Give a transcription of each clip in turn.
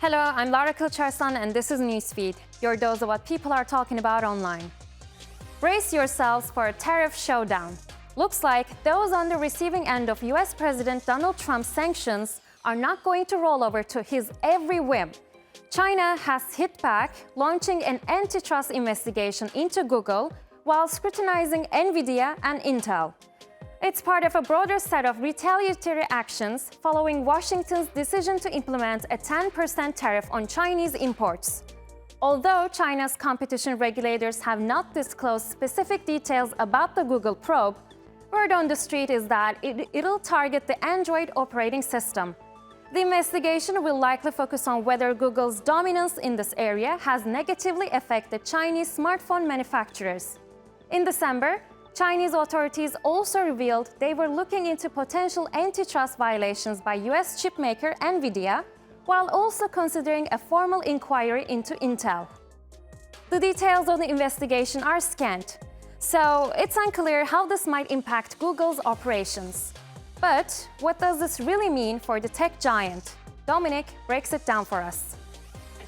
Hello, I'm Lara Kılıçarslan and this is Newsfeed, your dose of what people are talking about online. Brace yourselves for a tariff showdown. Looks like those on the receiving end of US President Donald Trump's sanctions are not going to roll over to his every whim. China has hit back, launching an antitrust investigation into Google while scrutinizing Nvidia and Intel. It's part of a broader set of retaliatory actions following Washington's decision to implement a 10% tariff on Chinese imports. Although China's competition regulators have not disclosed specific details about the Google probe, word on the street is that it'll target the Android operating system. The investigation will likely focus on whether Google's dominance in this area has negatively affected Chinese smartphone manufacturers. In December, Chinese authorities also revealed they were looking into potential antitrust violations by US chipmaker Nvidia, while also considering a formal inquiry into Intel. The details of the investigation are scant, so it's unclear how this might impact Google's operations. But what does this really mean for the tech giant? Dominic breaks it down for us.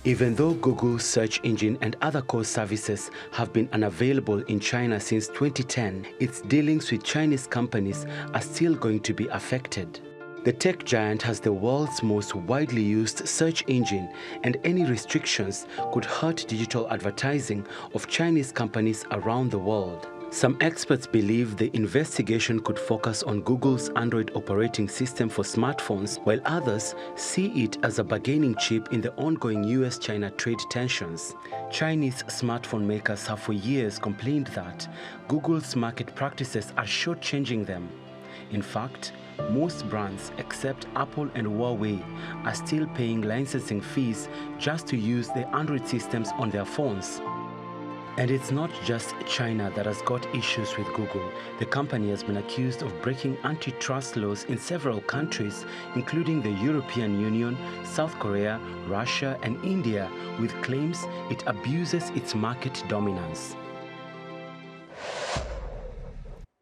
Even though Google's search engine and other core services have been unavailable in China since 2010, its dealings with Chinese companies are still going to be affected. The tech giant has the world's most widely used search engine, and any restrictions could hurt digital advertising of Chinese companies around the world. Some experts believe the investigation could focus on Google's Android operating system for smartphones, while others see it as a bargaining chip in the ongoing US-China trade tensions. Chinese smartphone makers have for years complained that Google's market practices are shortchanging them. In fact, most brands except Apple and Huawei are still paying licensing fees just to use the Android systems on their phones. And it's not just China that has got issues with Google. The company has been accused of breaking antitrust laws in several countries, including the European Union, South Korea, Russia, and India, with claims it abuses its market dominance.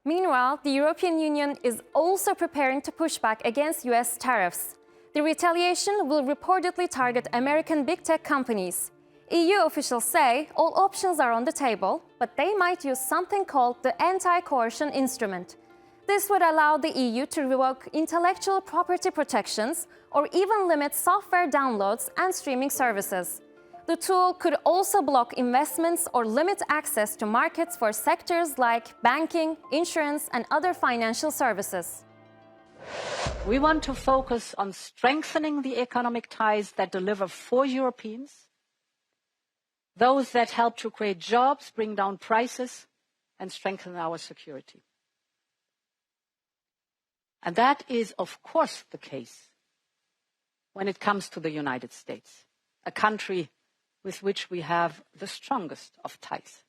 Meanwhile, the European Union is also preparing to push back against US tariffs. The retaliation will reportedly target American big tech companies. EU officials say all options are on the table, but they might use something called the anti-coercion instrument. This would allow the EU to revoke intellectual property protections or even limit software downloads and streaming services. The tool could also block investments or limit access to markets for sectors like banking, insurance, and other financial services. We want to focus on strengthening the economic ties that deliver for Europeans, those that help to create jobs, bring down prices, and strengthen our security. And that is, of course, the case when it comes to the United States, a country with which we have the strongest of ties.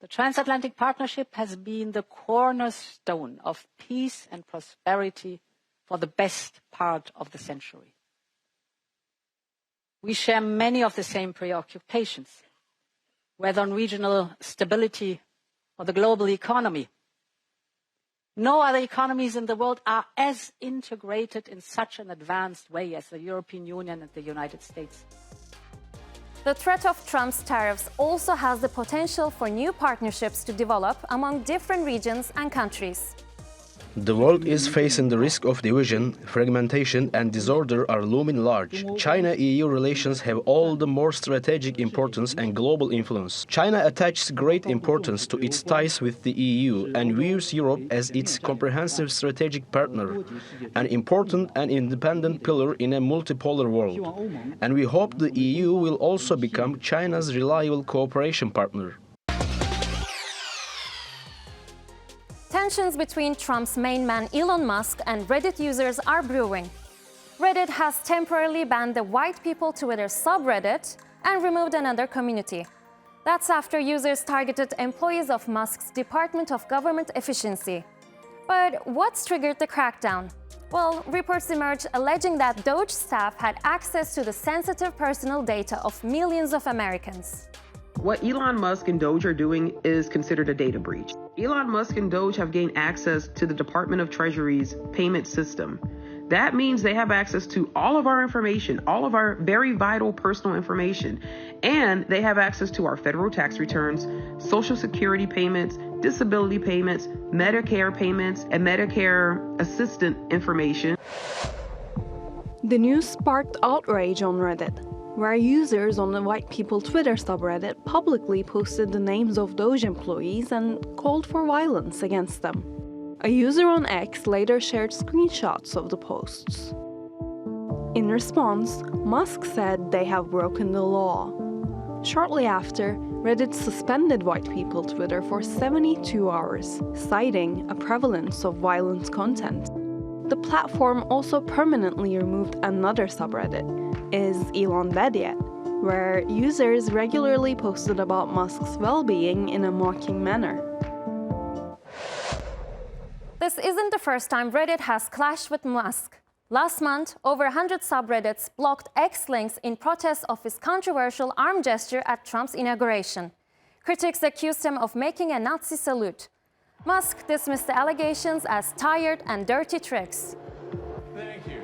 The transatlantic partnership has been the cornerstone of peace and prosperity for the best part of the century. We share many of the same preoccupations, whether on regional stability or the global economy. No other economies in the world are as integrated in such an advanced way as the European Union and the United States. The threat of Trump's tariffs also has the potential for new partnerships to develop among different regions and countries. The world is facing the risk of division, fragmentation, and disorder are looming large. China-EU relations have all the more strategic importance and global influence. China attaches great importance to its ties with the EU and views Europe as its comprehensive strategic partner, an important and independent pillar in a multipolar world. And we hope the EU will also become China's reliable cooperation partner. Tensions between Trump's main man Elon Musk and Reddit users are brewing. Reddit has temporarily banned the white people Twitter subreddit and removed another community. That's after users targeted employees of Musk's Department of Government Efficiency. But what's triggered the crackdown? Well, reports emerged alleging that Doge staff had access to the sensitive personal data of millions of Americans. What Elon Musk and Doge are doing is considered a data breach. Elon Musk and Doge have gained access to the Department of Treasury's payment system. That means they have access to all of our information, all of our very vital personal information, and they have access to our federal tax returns, Social Security payments, disability payments, Medicare payments, and Medicare assistant information. The news sparked outrage on Reddit, where users on the White People Twitter subreddit publicly posted the names of Doge employees and called for violence against them. A user on X later shared screenshots of the posts. In response, Musk said they have broken the law. Shortly after, Reddit suspended White People Twitter for 72 hours, citing a prevalence of violent content. The platform also permanently removed another subreddit, Is Elon Dead Yet?, where users regularly posted about Musk's well-being in a mocking manner. This isn't the first time Reddit has clashed with Musk. Last month, over 100 subreddits blocked X links in protest of his controversial arm gesture at Trump's inauguration. Critics accused him of making a Nazi salute. Musk dismissed the allegations as tired and dirty tricks. Thank you.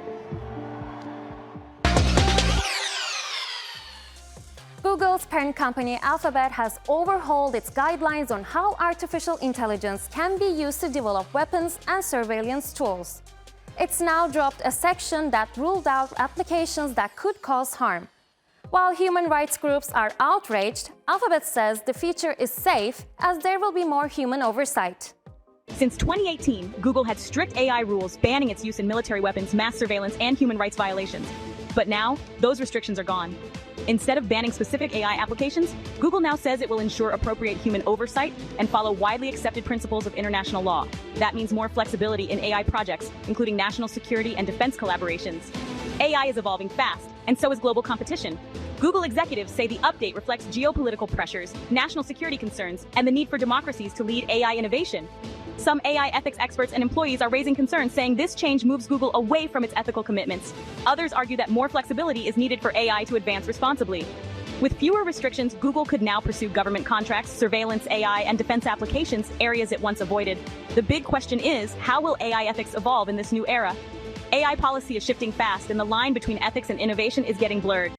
Google's parent company Alphabet has overhauled its guidelines on how artificial intelligence can be used to develop weapons and surveillance tools. It's now dropped a section that ruled out applications that could cause harm. While human rights groups are outraged, Alphabet says the feature is safe as there will be more human oversight. Since 2018, Google had strict AI rules banning its use in military weapons, mass surveillance, and human rights violations. But now, those restrictions are gone. Instead of banning specific AI applications, Google now says it will ensure appropriate human oversight and follow widely accepted principles of international law. That means more flexibility in AI projects, including national security and defense collaborations. AI is evolving fast, and so is global competition. Google executives say the update reflects geopolitical pressures, national security concerns, and the need for democracies to lead AI innovation. Some AI ethics experts and employees are raising concerns, saying this change moves Google away from its ethical commitments. Others argue that more flexibility is needed for AI to advance responsibly. With fewer restrictions, Google could now pursue government contracts, surveillance, AI, and defense applications, areas it once avoided. The big question is, how will AI ethics evolve in this new era? AI policy is shifting fast, and the line between ethics and innovation is getting blurred.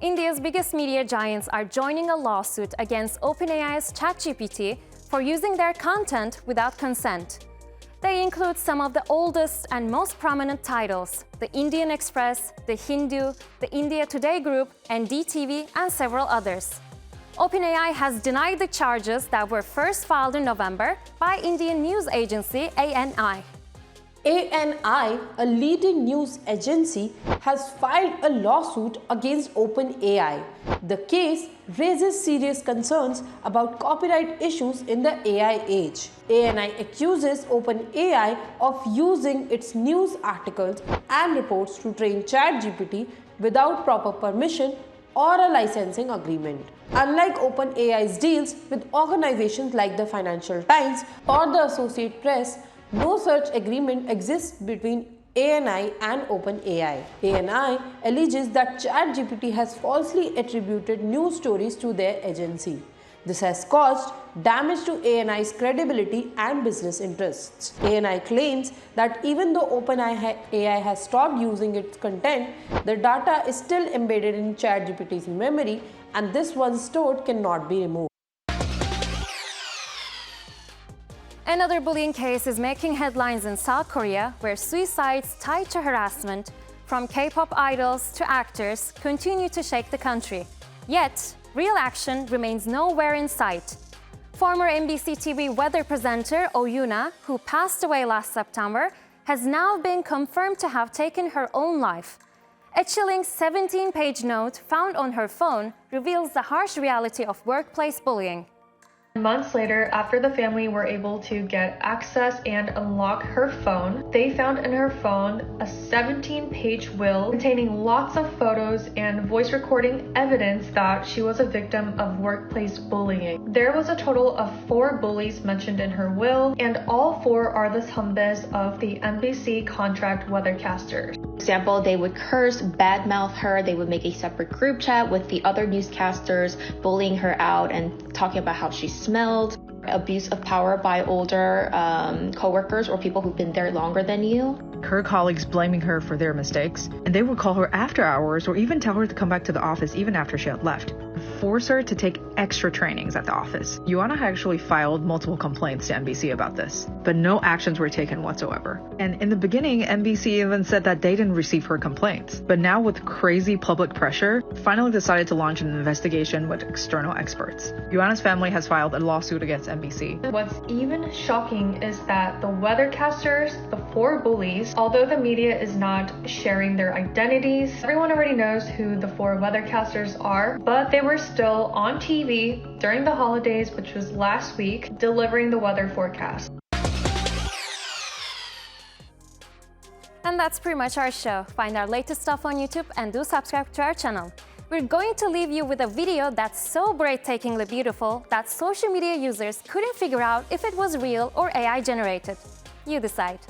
India's biggest media giants are joining a lawsuit against OpenAI's ChatGPT for using their content without consent. They include some of the oldest and most prominent titles: the Indian Express, the Hindu, the India Today Group, NDTV, and several others. OpenAI has denied the charges that were first filed in November by Indian news agency ANI. ANI, a leading news agency, has filed a lawsuit against OpenAI. The case raises serious concerns about copyright issues in the AI age. ANI accuses OpenAI of using its news articles and reports to train ChatGPT without proper permission or a licensing agreement. Unlike OpenAI's deals with organizations like the Financial Times or the Associated Press, no such agreement exists between ANI and OpenAI. ANI alleges that ChatGPT has falsely attributed news stories to their agency. This has caused damage to ANI's credibility and business interests. ANI claims that even though OpenAI has stopped using its content, the data is still embedded in ChatGPT's memory, and this once stored cannot be removed. Another bullying case is making headlines in South Korea, where suicides tied to harassment from K-pop idols to actors continue to shake the country. Yet, real action remains nowhere in sight. Former MBC TV weather presenter Oh Yoo-anna, who passed away last September, has now been confirmed to have taken her own life. A chilling 17-page note found on her phone reveals the harsh reality of workplace bullying. Months later, after the family were able to get access and unlock her phone, they found in her phone a 17-page will containing lots of photos and voice recording evidence that she was a victim of workplace bullying. There was a total of 4 bullies mentioned in her will, and all 4 are the Sunbaes of the MBC contract weathercasters. For example, they would curse, badmouth her, they would make a separate group chat with the other newscasters, bullying her out and talking about how she smelled. abuse of power by older coworkers or people who've been there longer than you. Her colleagues blaming her for their mistakes, and they would call her after hours or even tell her to come back to the office even after she had left, force her to take extra trainings at the office. Oh-anna actually filed multiple complaints to MBC about this, but no actions were taken whatsoever. And in the beginning, MBC even said that they didn't receive her complaints, but now with crazy public pressure, finally decided to launch an investigation with external experts. Oh-anna's family has filed a lawsuit against MBC. What's even shocking is that the weathercasters, the 4 bullies, although the media is not sharing their identities, everyone already knows who the 4 weathercasters are, but they were still on TV during the holidays, which was last week, delivering the weather forecast. And that's pretty much our show. Find our latest stuff on YouTube and do subscribe to our channel. We're going to leave you with a video that's so breathtakingly beautiful that social media users couldn't figure out if it was real or AI generated. You decide.